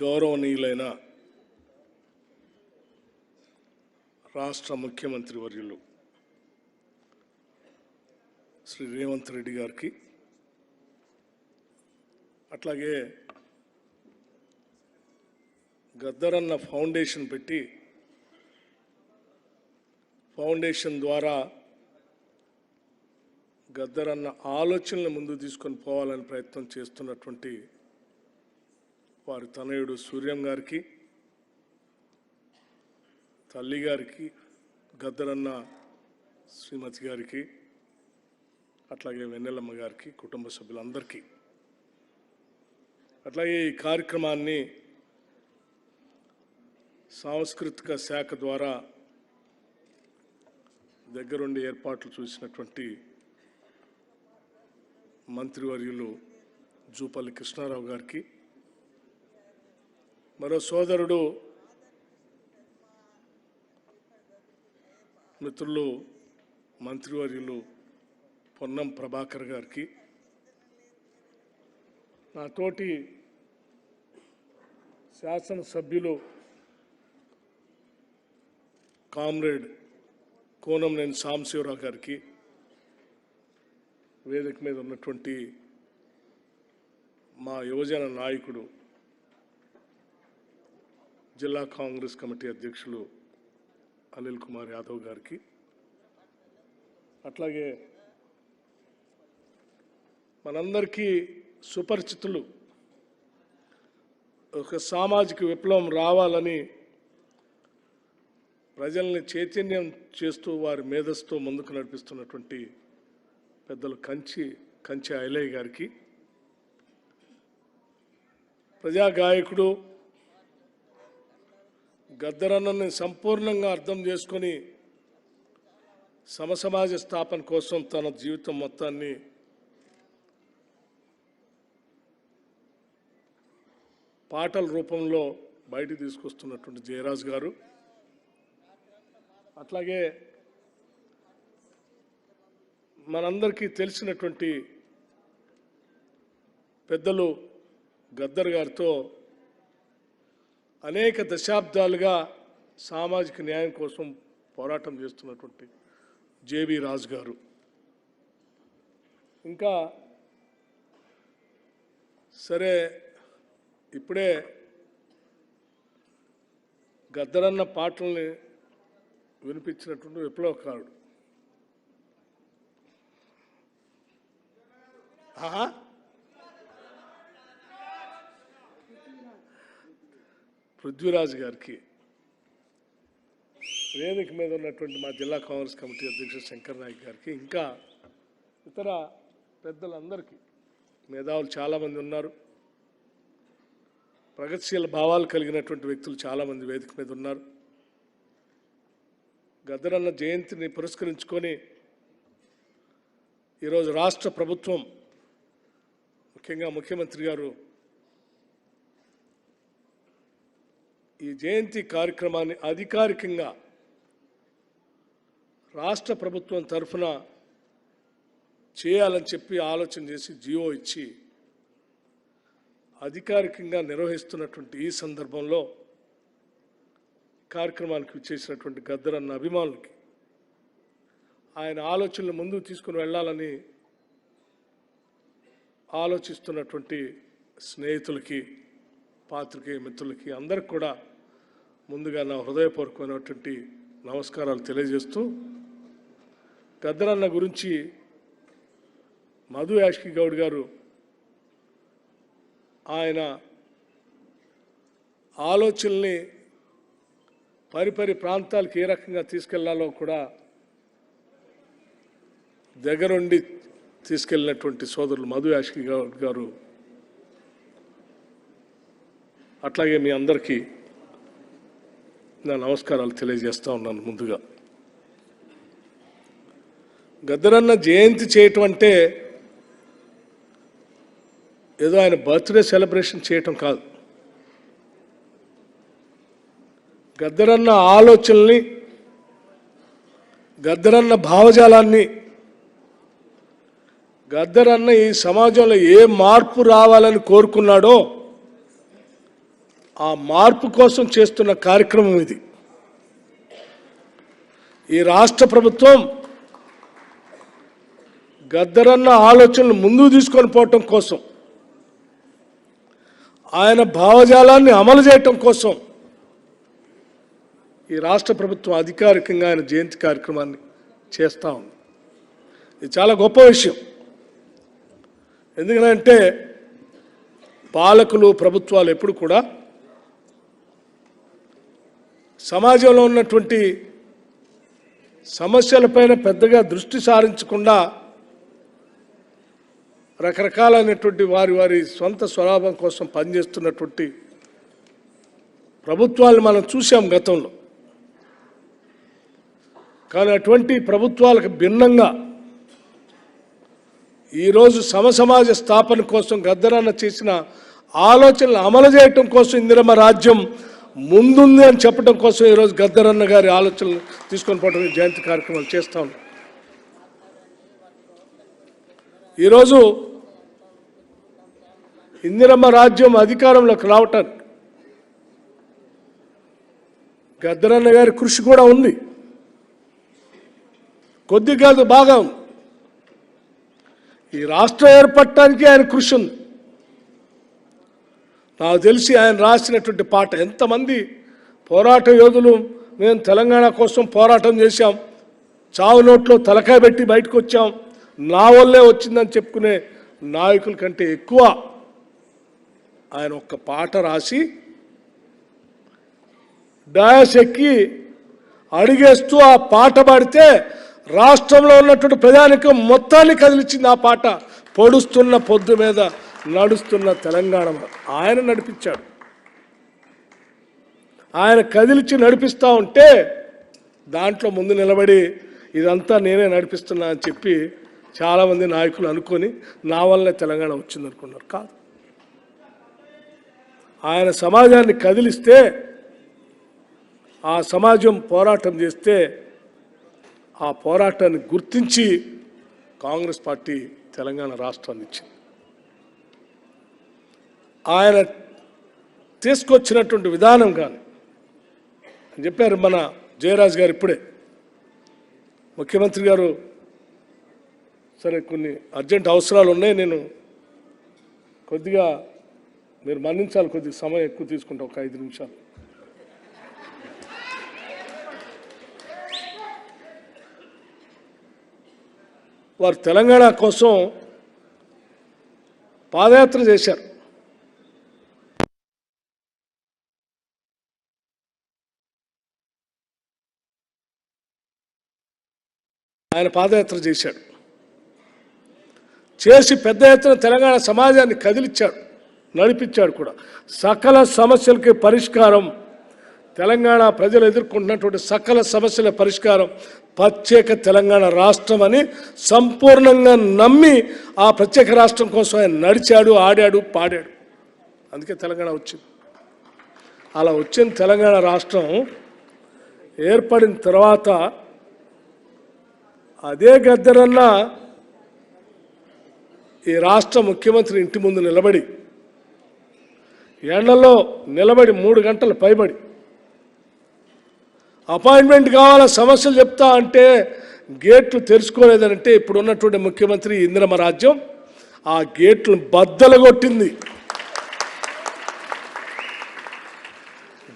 గౌరవనీయులైన రాష్ట్ర ముఖ్యమంత్రి వర్యులు శ్రీ రేవంత్ రెడ్డి గారికి, అట్లాగే గద్దరన్న ఫౌండేషన్ పెట్టి ఫౌండేషన్ ద్వారా గద్దరన్న ఆలోచనలు ముందు తీసుకొని పోవాలని ప్రయత్నం చేస్తున్నటువంటి వారి తనయుడు సూర్యం గారికి, తల్లి గారికి, గద్దరన్న శ్రీమతి గారికి, అట్లాగే వెన్నెలమ్మ గారికి, కుటుంబ సభ్యులందరికీ, అట్లాగే ఈ కార్యక్రమాన్ని సాంస్కృతిక శాఖ ద్వారా దగ్గరుండి ఏర్పాట్లు చూసినటువంటి మంత్రివర్యులు జూపల్లి కృష్ణారావు గారికి, మరో సోదరుడు మిత్రులు మంత్రివర్యులు పొన్నం ప్రభాకర్ గారికి, నాతోటి శాసనసభ్యులు కామ్రేడ్ కోనంనేని సాంబశివరావు గారికి, వేదిక మీద ఉన్నటువంటి మా యువజన నాయకుడు జిల్లా కాంగ్రెస్ కమిటీ అధ్యక్షులు అనిల్ కుమార్ యాదవ్ గారికి, అట్లాగే మనందరికీ సుపరిచితులు ఒక సామాజిక విప్లవం రావాలని ప్రజల్ని చైతన్యం చేస్తూ వారి మేధస్సుతో ముందుకు నడిపిస్తున్నటువంటి పెద్దలు కంచి ఐలయ్య గారికి, ప్రజాగాయకుడు గద్దరన్నని సంపూర్ణంగా అర్థం చేసుకొని సమసమాజ స్థాపన కోసం తన జీవితం మొత్తాన్ని పాటల రూపంలో బయటికి తీసుకొస్తున్నటువంటి జయరాజ్ గారు, అట్లాగే మనందరికీ తెలిసినటువంటి పెద్దలు గద్దర్ గారితో అనేక దశాబ్దాలుగా సామాజిక న్యాయం కోసం పోరాటం చేస్తున్నటువంటి జేబీ రాజు గారు, ఇంకా సరే ఇప్పుడే గద్దరన్న పాటల్ని వినిపించినటువంటి విప్లవకారుడు పృథ్వీరాజ్ గారికి, వేదిక మీద ఉన్నటువంటి మా జిల్లా కాంగ్రెస్ కమిటీ అధ్యక్షుడు శంకర్ నాయక్ గారికి, ఇంకా ఇతర పెద్దలందరికీ, మేధావులు చాలామంది ఉన్నారు, ప్రగతిశీల భావాలు కలిగినటువంటి వ్యక్తులు చాలామంది వేదిక మీద ఉన్నారు. గద్దరన్న జయంతిని పురస్కరించుకొని ఈరోజు రాష్ట్ర ప్రభుత్వం, ముఖ్యంగా ముఖ్యమంత్రి గారు ఈ జయంతి కార్యక్రమాన్ని అధికారికంగా రాష్ట్ర ప్రభుత్వం తరఫున చేయాలని చెప్పి ఆలోచన చేసి జియో ఇచ్చి అధికారికంగా నిర్వహిస్తున్నటువంటి ఈ సందర్భంలో కార్యక్రమానికి చేసినటువంటి గద్దరన్న అభిమానులకి, ఆయన ఆలోచనలు ముందుకు తీసుకుని వెళ్ళాలని ఆలోచిస్తున్నటువంటి స్నేహితులకి, పాత్రికేయ మిత్రులకి అందరికి కూడా ముందుగా నా హృదయపూర్వకమైనటువంటి నమస్కారాలు తెలియజేస్తూ, గద్దరన్న గురించి మధు యాష్కి గౌడ్ గారు ఆయన ఆలోచనల్ని పరిపరి ప్రాంతాలకు ఏ రకంగా తీసుకెళ్లాలో కూడా దగ్గరుండి తీసుకెళ్ళినటువంటి సోదరులు మధు యాష్కి గౌడ్ గారు, అట్లాగే మీ అందరికీ నా నమస్కారాలు తెలియజేస్తూ ఉన్నాను. ముందుగా గద్దరన్న జయంతి చేయటం అంటే ఏదో ఆయన బర్త్డే సెలబ్రేషన్ చేయటం కాదు. గద్దరన్న ఆలోచనల్ని, గద్దరన్న భావజాలాన్ని, గద్దరన్న ఈ సమాజంలో ఏ మార్పు రావాలని కోరుకున్నాడో ఆ మార్పు కోసం చేస్తున్న కార్యక్రమం ఇది. ఈ రాష్ట్ర ప్రభుత్వం గద్దరన్న ఆలోచనలు ముందుకు తీసుకొని పోవటం కోసం, ఆయన భావజాలాన్ని అమలు చేయటం కోసం ఈ రాష్ట్ర ప్రభుత్వం అధికారికంగా ఆయన జయంతి కార్యక్రమాన్ని చేస్తూ ఉంది. ఇది చాలా గొప్ప విషయం. ఎందుకంటే పాలకులు, ప్రభుత్వాలు ఎప్పుడు కూడా సమాజంలో ఉన్నటువంటి సమస్యలపైన పెద్దగా దృష్టి సారించకుండా రకరకాలైనటువంటి వారి సొంత స్వలాభం కోసం పనిచేస్తున్నటువంటి ప్రభుత్వాలు మనం చూసాం గతంలో. కానీ అటువంటి ప్రభుత్వాలకు భిన్నంగా ఈరోజు సమసమాజ స్థాపన కోసం గద్దరన్న చేసిన ఆలోచనలు అమలు చేయటం కోసం ఇందిరమ్మ రాజ్యం ముందుంది అని చెప్పడం కోసం ఈరోజు గద్దరన్న గారి ఆలోచనలు తీసుకొని పోవడం జయంతి కార్యక్రమాలు చేస్తూ ఉన్నాం. ఈరోజు ఇందిరమ్మ రాజ్యం అధికారంలోకి రావటానికి గద్దరన్న గారి కృషి కూడా ఉంది. కొద్ది కాదు, బాగా ఉంది. ఈ రాష్ట్రం ఏర్పడటానికి ఆయన కృషి ఉంది. నాకు తెలిసి ఆయన రాసినటువంటి పాట, ఎంతమంది పోరాట యోధులు మేము తెలంగాణ కోసం పోరాటం చేశాం, చావు నోట్లో తలకాయ పెట్టి బయటకు వచ్చాం, నా వల్లే వచ్చిందని చెప్పుకునే నాయకుల కంటే ఎక్కువ ఆయన ఒక్క పాట రాసి డాయస్ ఎక్కి అడిగేస్తూ ఆ పాట పాడితే రాష్ట్రంలో ఉన్నటువంటి ప్రజానికం మొత్తాన్ని కదిలించింది. ఆ పాట పొడుస్తున్న పొద్దు మీద నడుస్తున్న తెలంగాణ ఆయన నడిపించాడు. ఆయన కదిలించి నడిపిస్తూ ఉంటే దాంట్లో ముందు నిలబడి ఇదంతా నేనే నడిపిస్తున్నా అని చెప్పి చాలామంది నాయకులు అనుకొని నా వల్లనే తెలంగాణ వచ్చింది అనుకున్నారు. కాదు, ఆయన సమాజాన్ని కదిలిస్తే, ఆ సమాజం పోరాటం చేస్తే ఆ పోరాటాన్ని గుర్తించి కాంగ్రెస్ పార్టీ తెలంగాణ రాష్ట్రాన్ని ఇచ్చింది. ఆయన తీసుకొచ్చినటువంటి విధానం కానీ చెప్పారు మన జయరాజ్ గారు ఇప్పుడే. ముఖ్యమంత్రి గారు సరే కొన్ని అర్జెంట్ అవసరాలు ఉన్నాయి, నేను కొద్దిగా మీరు మన్నించాలి, కొద్దిగా సమయం ఎక్కువ తీసుకుంటా, ఒక 5 నిమిషాలు. వారు తెలంగాణ కోసం పాదయాత్ర చేశారు. ఆయన పాదయాత్ర చేశాడు, చేసి పెద్ద ఎత్తున తెలంగాణ సమాజాన్ని కదిలిచ్చాడు, నడిపించాడు కూడా. సకల సమస్యలకి పరిష్కారం, తెలంగాణ ప్రజలు ఎదుర్కొంటున్నటువంటి సకల సమస్యల పరిష్కారం ప్రత్యేక తెలంగాణ రాష్ట్రం అని సంపూర్ణంగా నమ్మి ఆ ప్రత్యేక రాష్ట్రం కోసం ఆయన నడిచాడు, ఆడాడు, పాడాడు. అందుకే తెలంగాణ వచ్చింది. అలా వచ్చిన తెలంగాణ రాష్ట్రం ఏర్పడిన తర్వాత అదే గద్దరన్న ఈ రాష్ట్ర ముఖ్యమంత్రి ఇంటి ముందు నిలబడి, ఎండలో నిలబడి 3 గంటలు పైబడి అపాయింట్మెంట్ కావాలా, సమస్యలు చెప్తా అంటే గేట్లు తెరుచుకోలేదనంటే ఇప్పుడు ఉన్నటువంటి ముఖ్యమంత్రి ఇందిరమ్మ రాజ్యం ఆ గేట్లను బద్దలు కొట్టింది.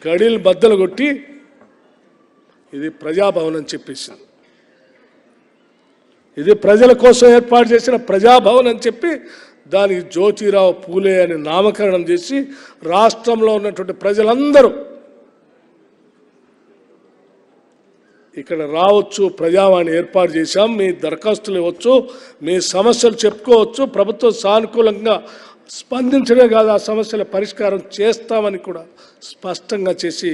గడిలు బద్దలు కొట్టి ఇది ప్రజాభవన్ అని చెప్పేసింది. ఇది ప్రజల కోసం ఏర్పాటు చేసిన ప్రజాభవన్ అని చెప్పి దానికి జ్యోతిరావు పూలే అని నామకరణం చేసి రాష్ట్రంలో ఉన్నటువంటి ప్రజలందరూ ఇక్కడ రావచ్చు, ప్రజావాణి ఏర్పాటు చేశాం, మీ దరఖాస్తులు ఇవ్వచ్చు, మీ సమస్యలు చెప్పుకోవచ్చు, ప్రభుత్వం సానుకూలంగా స్పందించడమే కాదు ఆ సమస్యల పరిష్కారం చేస్తామని కూడా స్పష్టంగా చేసి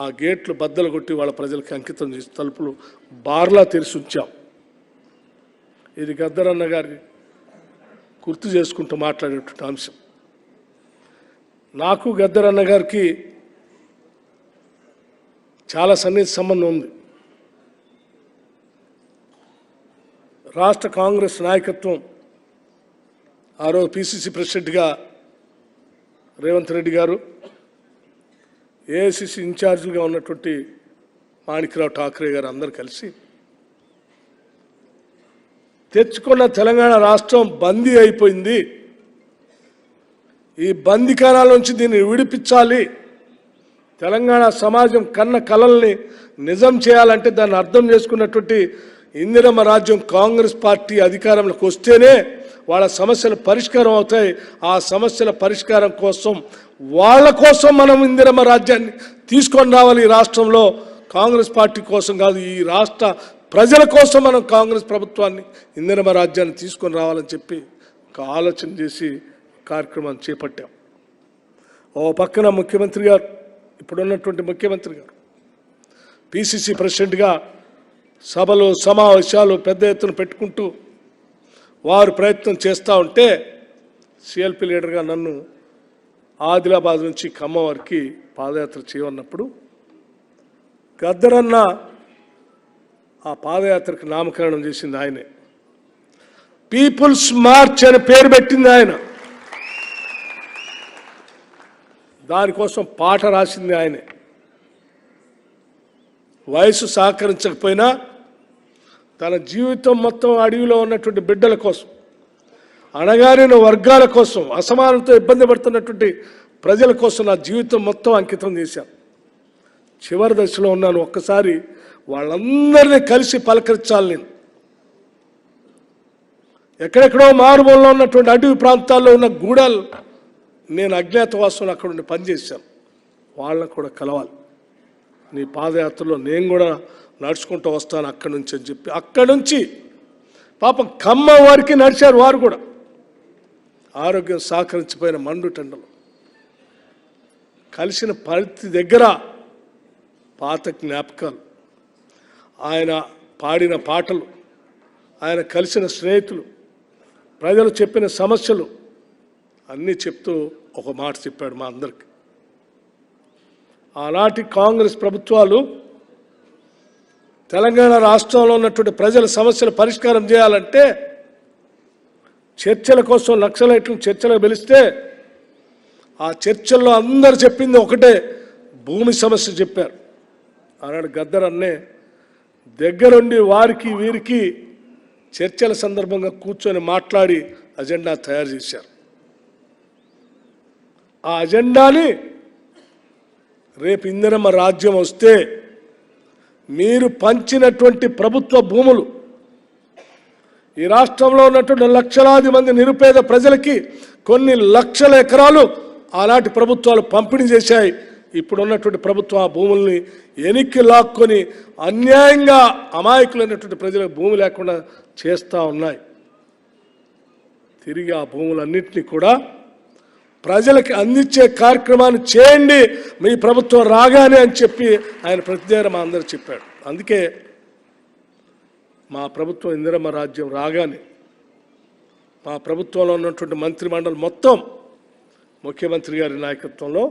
ఆ గేట్లు బద్దలు కొట్టి వాళ్ళ ప్రజలకు అంకితం చేసి తలుపులు బార్లా తెరిచి ఉంచాం. ఇది గద్దరన్న గారి గుర్తు చేసుకుంటూ మాట్లాడేటువంటి అంశం. నాకు గద్దరన్న గారికి చాలా సన్నిహిత సంబంధం ఉంది. రాష్ట్ర కాంగ్రెస్ నాయకత్వం ఆ రోజు పిసిసి ప్రెసిడెంట్గా రేవంత్ రెడ్డి గారు, ఏఐసిసి ఇన్ఛార్జిగా ఉన్నటువంటి మాణిక్రావు ఠాకరే గారు అందరూ కలిసి తెచ్చుకున్న తెలంగాణ రాష్ట్రం బందీ అయిపోయింది, ఈ బందీకానాల నుంచి దీన్ని విడిపించాలి, తెలంగాణ సమాజం కన్న కలల్ని నిజం చేయాలంటే దాన్ని అర్థం చేసుకున్నటువంటి ఇందిరమ్మ రాజ్యం కాంగ్రెస్ పార్టీ అధికారంలోకి వస్తేనే వాళ్ళ సమస్యలు పరిష్కారం అవుతాయి. ఆ సమస్యల పరిష్కారం కోసం వాళ్ళ కోసం మనం ఇందిరమ్మ రాజ్యాన్ని తీసుకొని రావాలి. ఈ రాష్ట్రంలో కాంగ్రెస్ పార్టీ కోసం కాదు, ఈ రాష్ట్ర ప్రజల కోసం మనం కాంగ్రెస్ ప్రభుత్వాన్ని ఇందిరమ్మ రాజ్యాన్ని తీసుకొని రావాలని చెప్పి ఒక ఆలోచన చేసి కార్యక్రమాన్ని చేపట్టాం. ఓ పక్కన ముఖ్యమంత్రి గారు, ఇప్పుడున్నటువంటి ముఖ్యమంత్రి గారు పిసిసి ప్రెసిడెంట్గా సభలు సమావేశాలు పెద్ద ఎత్తున పెట్టుకుంటూ వారు ప్రయత్నం చేస్తూ ఉంటే సిఎల్పి లీడర్గా నన్ను ఆదిలాబాద్ నుంచి ఖమ్మం వరకు పాదయాత్ర చేయమన్నప్పుడు గద్దరన్న ఆ పాదయాత్రకు నామకరణం చేసింది ఆయనే. పీపుల్స్ మార్చ్ అని పేరు పెట్టింది ఆయన. దానికోసం పాట రాసింది ఆయనే. వయసు సహకరించకపోయినా తన జీవితం మొత్తం అడవిలో ఉన్నటువంటి బిడ్డల కోసం, అణగారిన వర్గాల కోసం, అసమానతతో ఇబ్బంది పడుతున్నటువంటి ప్రజల కోసం నా జీవితం మొత్తం అంకితం చేశాను. చివరి దశలో ఉన్నాను. ఒక్కసారి వాళ్ళందరినీ కలిసి పలకరించాలి. నేను ఎక్కడెక్కడో మారుమూలలో ఉన్నటువంటి అడవి ప్రాంతాల్లో ఉన్న గూడాలు నేను అజ్ఞాతవాసం అక్కడ ఉండి పనిచేశాను. వాళ్ళని కూడా కలవాలి, నీ పాదయాత్రలో నేను కూడా నడుచుకుంటూ వస్తాను అక్కడి నుంచి అని చెప్పి అక్కడి నుంచి పాపం ఖమ్మం వారికి నడిచారు. వారు కూడా ఆరోగ్యం సహకరించిపోయిన మండు టెండలు కలిసిన పరిస్థితి దగ్గర పాత జ్ఞాపకాలు, ఆయన పాడిన పాటలు, ఆయన కలిసిన స్నేహితులు, ప్రజలు చెప్పిన సమస్యలు అన్నీ చెప్తూ ఒక మాట చెప్పాడు మా అందరికి. ఆనాటి కాంగ్రెస్ ప్రభుత్వాలు తెలంగాణ రాష్ట్రంలో ఉన్నటువంటి ప్రజల సమస్యలు పరిష్కారం చేయాలంటే చర్చల కోసం నక్సలైట్లను చర్చలకు పిలిస్తే ఆ చర్చల్లో అందరు చెప్పింది ఒకటే, భూమి సమస్య చెప్పారు. ఆనాడు గద్దరన్నే దగ్గరుండి వారికి వీరికి చర్చల సందర్భంగా కూర్చొని మాట్లాడి అజెండా తయారు చేశారు. ఆ అజెండాని రేపు ఇందిరమ్మ రాజ్యం వస్తే మీరు పంచినటువంటి ప్రభుత్వ భూములు ఈ రాష్ట్రంలో ఉన్నటువంటి లక్షలాది మంది నిరుపేద ప్రజలకి కొన్ని లక్షల ఎకరాలు ఆనాటి ప్రభుత్వాలు పంపిణీ చేశాయి. ఇప్పుడు ఉన్నటువంటి ప్రభుత్వం ఆ భూముల్ని ఎనిక్కి లాక్కొని అన్యాయంగా అమాయకులైనటువంటి ప్రజలకు భూమి లేకుండా చేస్తూ ఉన్నాయి. తిరిగి ఆ భూములన్నింటినీ కూడా ప్రజలకి అందించే కార్యక్రమాన్ని చేయండి మీ ప్రభుత్వం రాగానే అని చెప్పి ఆయన ప్రతిదేర మా అందరూ చెప్పాడు. అందుకే మా ప్రభుత్వం ఇందిరమ్మ రాజ్యం రాగానే మా ప్రభుత్వంలో ఉన్నటువంటి మంత్రిమండలి మొత్తం ముఖ్యమంత్రి గారి నాయకత్వంలో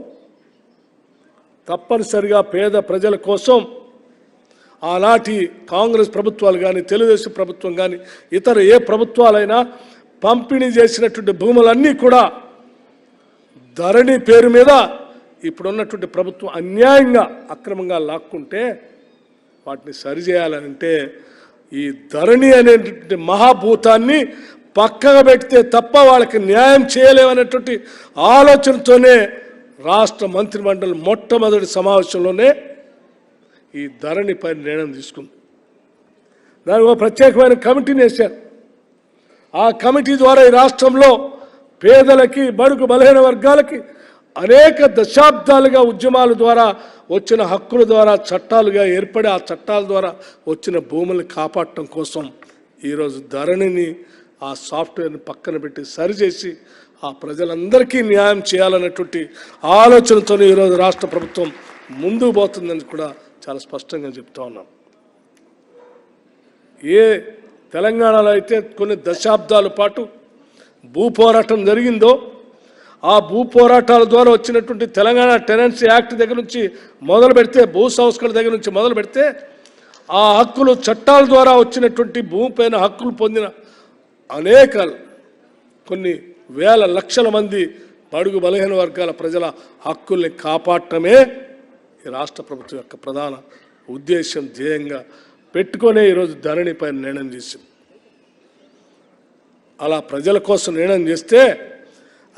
తప్పనిసరిగా పేద ప్రజల కోసం ఆనాటి కాంగ్రెస్ ప్రభుత్వాలు కానీ తెలుగుదేశం ప్రభుత్వం కానీ ఇతర ఏ ప్రభుత్వాలైనా పంపిణీ చేసినటువంటి భూములన్నీ కూడా ధరణి పేరు మీద ఇప్పుడున్నటువంటి ప్రభుత్వం అన్యాయంగా అక్రమంగా లాక్కుంటే వాటిని సరిచేయాలంటే ఈ ధరణి అనేటువంటి మహాభూతాన్ని పక్కగా పెడితే తప్ప వాళ్ళకి న్యాయం చేయలేమనేటువంటి ఆలోచనతోనే రాష్ట్ర మంత్రిమండలి మొట్టమొదటి సమావేశంలోనే ఈ ధరణి పైన నిర్ణయం తీసుకుంది. దానికి ఒక ప్రత్యేకమైన కమిటీని వేశారు. ఆ కమిటీ ద్వారా ఈ రాష్ట్రంలో పేదలకి, బడుగు బలహీన వర్గాలకి అనేక దశాబ్దాలుగా ఉద్యమాల ద్వారా వచ్చిన హక్కుల ద్వారా చట్టాలుగా ఏర్పడి ఆ చట్టాల ద్వారా వచ్చిన భూముల్ని కాపాడటం కోసం ఈరోజు ధరణిని ఆ సాఫ్ట్వేర్ని పక్కన పెట్టి సరిచేసి ఆ ప్రజలందరికీ న్యాయం చేయాలన్నటువంటి ఆలోచనతో ఈరోజు రాష్ట్ర ప్రభుత్వం ముందుకు పోతుందని కూడా చాలా స్పష్టంగా చెప్తా ఉన్నాం. ఏ తెలంగాణలో అయితే కొన్ని దశాబ్దాల పాటు భూ పోరాటం జరిగిందో ఆ భూ పోరాటాల ద్వారా వచ్చినటువంటి తెలంగాణ టెనెన్సీ యాక్ట్ దగ్గర నుంచి మొదలు పెడితే, భూ సంస్కరణ దగ్గర నుంచి మొదలు పెడితే ఆ హక్కులు చట్టాల ద్వారా వచ్చినటువంటి భూమిపైన హక్కులు పొందిన అనేక కొన్ని వేల లక్షల మంది బడుగు బలహీన వర్గాల ప్రజల హక్కుల్ని కాపాడటమే ఈ రాష్ట్ర ప్రభుత్వం యొక్క ప్రధాన ఉద్దేశం ధ్యేయంగా పెట్టుకునే ఈరోజు ధరణిపై నిర్ణయం చేసింది. అలా ప్రజల కోసం నిర్ణయం చేస్తే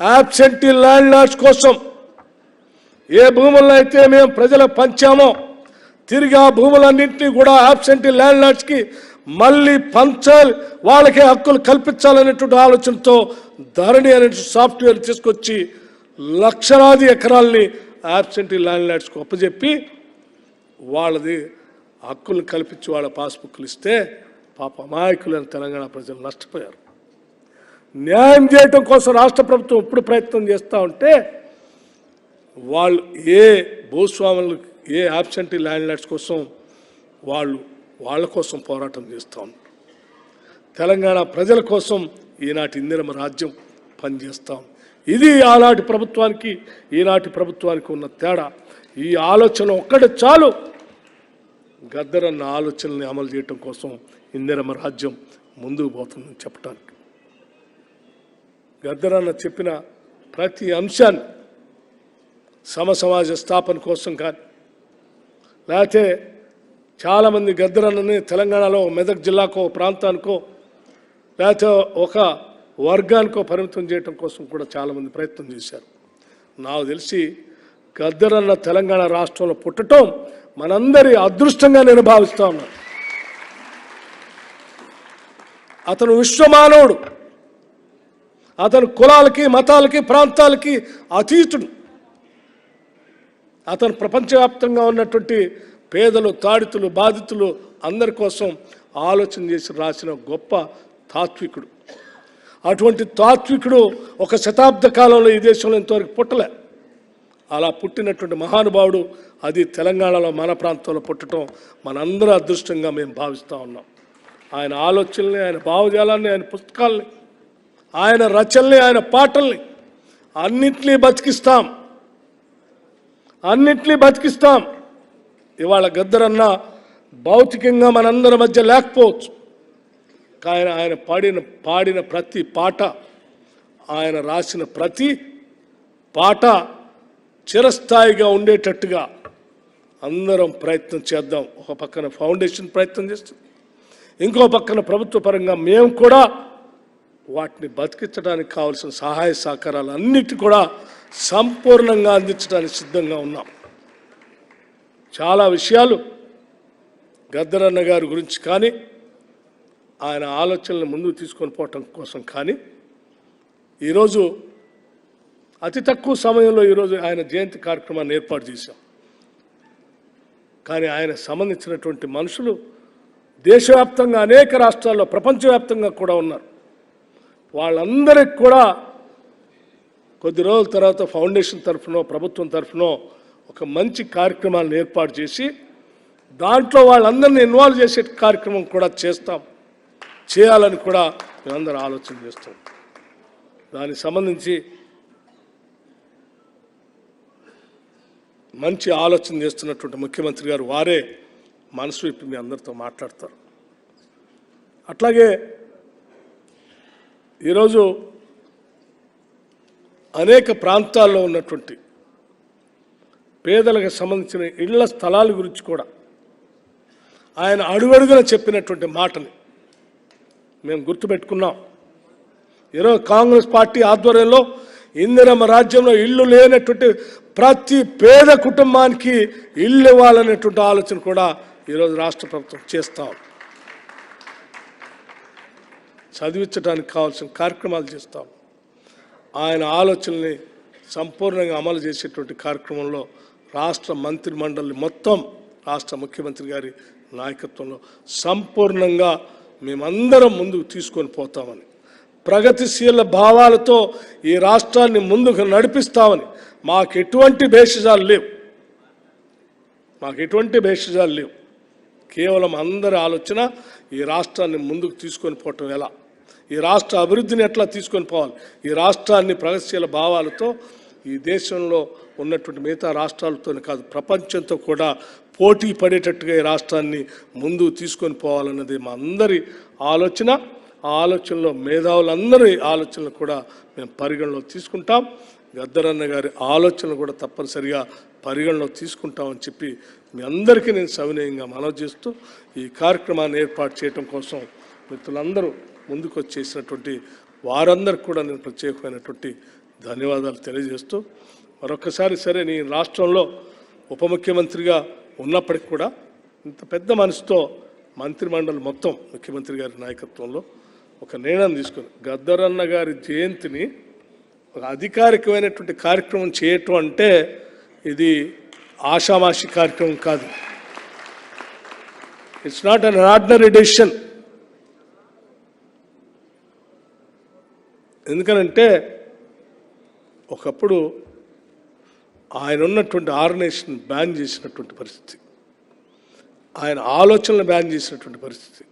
యాబ్సెంటీ ల్యాండ్ లార్డ్స్ కోసం ఏ భూములను అయితే మేము ప్రజలకు పంచామో తిరిగి ఆ భూములన్నింటినీ కూడా యాబ్సెంటీ ల్యాండ్ లార్డ్స్కి మళ్ళీ పంచాలి, వాళ్ళకే హక్కులు కల్పించాలనేటువంటి ఆలోచనతో ధరణి అనే సాఫ్ట్వేర్ తీసుకొచ్చి లక్షలాది ఎకరాలని యాబ్సెంటీ ల్యాండ్ లార్డ్స్కి అప్పచెప్పి వాళ్ళది హక్కులను కల్పించి వాళ్ళ పాస్బుక్లు ఇస్తే పాప అమాయకులైన తెలంగాణ ప్రజలు నష్టపోయారు. న్యాయం చేయటం కోసం రాష్ట్ర ప్రభుత్వం ఇప్పుడు ప్రయత్నం చేస్తూ ఉంటే వాళ్ళు ఏ భూస్వాములు ఏ యాబ్సెంటీ ల్యాండ్ లార్డ్స్ కోసం వాళ్ళ కోసం పోరాటం చేస్తూ ఉంటారు. తెలంగాణ ప్రజల కోసం ఈనాటి ఇందిరమ్మ రాజ్యం పనిచేస్తాం. ఇది ఆనాటి ప్రభుత్వానికి ఈనాటి ప్రభుత్వానికి ఉన్న తేడా. ఈ ఆలోచన ఒక్కటి చాలు గద్దరన్న ఆలోచనల్ని అమలు చేయటం కోసం ఇందిరమ్మ రాజ్యం ముందుకు పోతుందని చెప్పడానికి. గద్దరన్న చెప్పిన ప్రతి అంశాన్ని సమసమాజ స్థాపన కోసం కానీ లేకపోతే చాలామంది గద్దరన్నని తెలంగాణలో మెదక్ జిల్లాకో ప్రాంతానికో లేకపోతే ఒక వర్గానికో పరిమితం చేయడం కోసం కూడా చాలామంది ప్రయత్నం చేశారు. నాకు తెలిసి గద్దరన్న తెలంగాణ రాష్ట్రంలో పుట్టడం మనందరి అదృష్టంగా నేను భావిస్తా ఉన్నాను. అతను విశ్వమానవుడు, అతను కులాలకి మతాలకి ప్రాంతాలకి అతీతుడు. అతను ప్రపంచవ్యాప్తంగా ఉన్నటువంటి పేదలు తాడితులు బాధితులు అందరి కోసం ఆలోచన చేసి రాసిన గొప్ప తాత్వికుడు. అటువంటి తాత్వికుడు ఒక శతాబ్ద కాలంలో ఈ దేశంలో ఇంతవరకు పుట్టలే. అలా పుట్టినటువంటి మహానుభావుడు అది తెలంగాణలో మన ప్రాంతంలో పుట్టడం మనందరూ అదృష్టంగా మేము భావిస్తూ ఉన్నాం. ఆయన ఆలోచనల్ని, ఆయన భావజాలాన్ని, ఆయన పుస్తకాల్ని, ఆయన రచనల్ని, ఆయన పాటల్ని అన్నింటినీ బతికిస్తాం. ఇవాళ గద్దరన్న భౌతికంగా మనందరి మధ్య లేకపోవచ్చు, కానీ ఆయన పాడిన ప్రతి పాట, ఆయన రాసిన ప్రతి పాట చిరస్థాయిగా ఉండేటట్టుగా అందరం ప్రయత్నం చేద్దాం. ఒక పక్కన ఫౌండేషన్ ప్రయత్నం చేస్తుంది, ఇంకో పక్కన ప్రభుత్వ పరంగా మేము కూడా వాటిని బతికించడానికి కావాల్సిన సహాయ సహకారాలు అన్నిటి కూడా సంపూర్ణంగా అందించడానికి సిద్ధంగా ఉన్నాం. చాలా విషయాలు గద్దరన్న గారి గురించి కానీ ఆయన ఆలోచనలను ముందుకు తీసుకొని పోవటం కోసం కానీ ఈరోజు అతి తక్కువ సమయంలో ఈరోజు ఆయన జయంతి కార్యక్రమాన్ని ఏర్పాటు చేశాం. కానీ ఆయన సంబంధించినటువంటి మనుషులు దేశవ్యాప్తంగా అనేక రాష్ట్రాల్లో ప్రపంచవ్యాప్తంగా కూడా ఉన్నారు. వాళ్ళందరికీ కూడా కొద్ది రోజుల తర్వాత ఫౌండేషన్ తరఫునో ప్రభుత్వం తరఫునో ఒక మంచి కార్యక్రమాలను ఏర్పాటు చేసి దాంట్లో వాళ్ళందరినీ ఇన్వాల్వ్ చేసే కార్యక్రమం కూడా చేయాలని కూడా మేమందరం ఆలోచన చేస్తాం. దానికి సంబంధించి మంచి ఆలోచన చేస్తున్నటువంటి ముఖ్యమంత్రి గారు వారే మనసు విప్పి మీ అందరితో మాట్లాడతారు. అట్లాగే ఈరోజు అనేక ప్రాంతాల్లో ఉన్నటువంటి పేదలకు సంబంధించిన ఇళ్ల స్థలాల గురించి కూడా ఆయన అడుగడుగున చెప్పినటువంటి మాటని మేము గుర్తుపెట్టుకున్నాం. ఈరోజు కాంగ్రెస్ పార్టీ ఆధ్వర్యంలో ఇందిరమ్మ రాజ్యంలో ఇల్లు లేనటువంటి ప్రతి పేద కుటుంబానికి ఇల్లు ఇవ్వాలనేటువంటి ఆలోచన కూడా ఈరోజు రాష్ట్ర ప్రభుత్వం చేస్తాం. చదివించడానికి కావాల్సిన కార్యక్రమాలు చేస్తాం. ఆయన ఆలోచనల్ని సంపూర్ణంగా అమలు చేసేటువంటి కార్యక్రమంలో రాష్ట్ర మంత్రిమండలి మొత్తం రాష్ట్ర ముఖ్యమంత్రి గారి నాయకత్వంలో సంపూర్ణంగా మేమందరం ముందుకు తీసుకొని పోతామని, ప్రగతిశీల భావాలతో ఈ రాష్ట్రాన్ని ముందుకు నడిపిస్తామని, మాకు ఎటువంటి భేషజాలు లేవు. కేవలం అందరి ఆలోచన ఈ రాష్ట్రాన్ని ముందుకు తీసుకొని పోవటం ఎలా, ఈ రాష్ట్ర అభివృద్ధిని ఎట్లా తీసుకొని పోవాలి, ఈ రాష్ట్రాన్ని ప్రగతిశీల భావాలతో ఈ దేశంలో ఉన్నటువంటి మిగతా రాష్ట్రాలతోనే కాదు ప్రపంచంతో కూడా పోటీ పడేటట్టుగా ఈ రాష్ట్రాన్ని ముందుకు తీసుకొని పోవాలన్నది మా అందరి ఆలోచన. ఆ ఆలోచనలో మేధావులందరి ఆలోచనలు కూడా మేము పరిగణలో తీసుకుంటాం. గద్దరన్న గారి ఆలోచనలు కూడా తప్పనిసరిగా పరిగణలోకి తీసుకుంటామని చెప్పి మీ అందరికీ నేను సవినయంగా మనవి చేస్తూ ఈ కార్యక్రమాన్ని ఏర్పాటు చేయడం కోసం మిత్రులందరూ ముందుకు వచ్చేసినటువంటి వారందరికీ కూడా నేను ప్రత్యేకమైనటువంటి ధన్యవాదాలు తెలియజేస్తూ మరొకసారి సరే నేను రాష్ట్రంలో ఉప ముఖ్యమంత్రిగా ఉన్నప్పటికీ కూడా ఇంత పెద్ద మనసుతో మంత్రిమండలి మొత్తం ముఖ్యమంత్రి గారి నాయకత్వంలో ఒక నిర్ణయం తీసుకుని గద్దరన్న గారి జయంతిని ఒక అధికారికమైనటువంటి కార్యక్రమం చేయటం అంటే ఇది ఆషామాషి కార్యక్రమం కాదు. It's not an ordinary decision. ఎందుకనంటే ఒకప్పుడు ఆయన ఉన్నటువంటి ఆర్గనైజేషన్ బ్యాన్ చేసినటువంటి పరిస్థితి, ఆయన ఆలోచనలు బ్యాన్ చేసినటువంటి పరిస్థితి.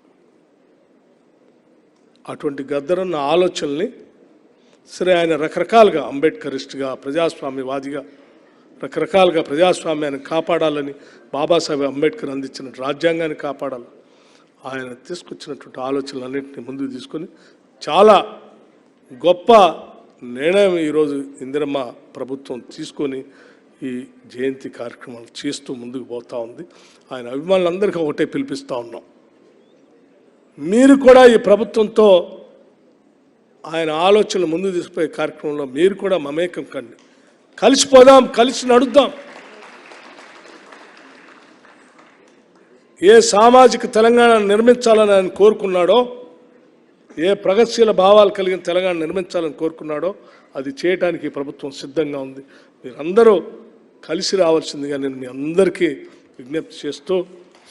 అటువంటి గద్దరన్న ఆలోచనల్ని సరే ఆయన రకరకాలుగా అంబేద్కరిస్ట్గా ప్రజాస్వామ్యవాదిగా రకరకాలుగా ప్రజాస్వామ్యాన్ని కాపాడాలని బాబాసాహెబ్ అంబేద్కర్ అందించిన రాజ్యాంగాన్ని కాపాడాలి ఆయన తీసుకొచ్చినటువంటి ఆలోచనలన్నింటినీ ముందుకు తీసుకొని చాలా గొప్ప నిర్ణయం ఈరోజు ఇందిరమ్మ ప్రభుత్వం తీసుకొని ఈ జయంతి కార్యక్రమాలు చేస్తూ ముందుకు పోతూ ఉంది. ఆయన అభిమానులందరికీ ఒకటే పిలిపిస్తూ ఉన్నాం, మీరు కూడా ఈ ప్రభుత్వంతో ఆయన ఆలోచనలు ముందుకు తీసుకుపోయే కార్యక్రమంలో మీరు కూడా మమేకం కండి, కలిసిపోదాం, కలిసి నడుద్దాం. ఏ సామాజిక తెలంగాణ నిర్మించాలని ఆయన కోరుకున్నాడో, ఏ ప్రగతిశీల భావాలు కలిగిన తెలంగాణ నిర్మించాలని కోరుకున్నాడో అది చేయడానికి ఈ ప్రభుత్వం సిద్ధంగా ఉంది. మీరందరూ కలిసి రావాల్సిందిగా నేను మీ అందరికీ విజ్ఞప్తి చేస్తూ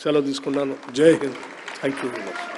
సెలవు తీసుకున్నాను. జై Hind. Thank you very much.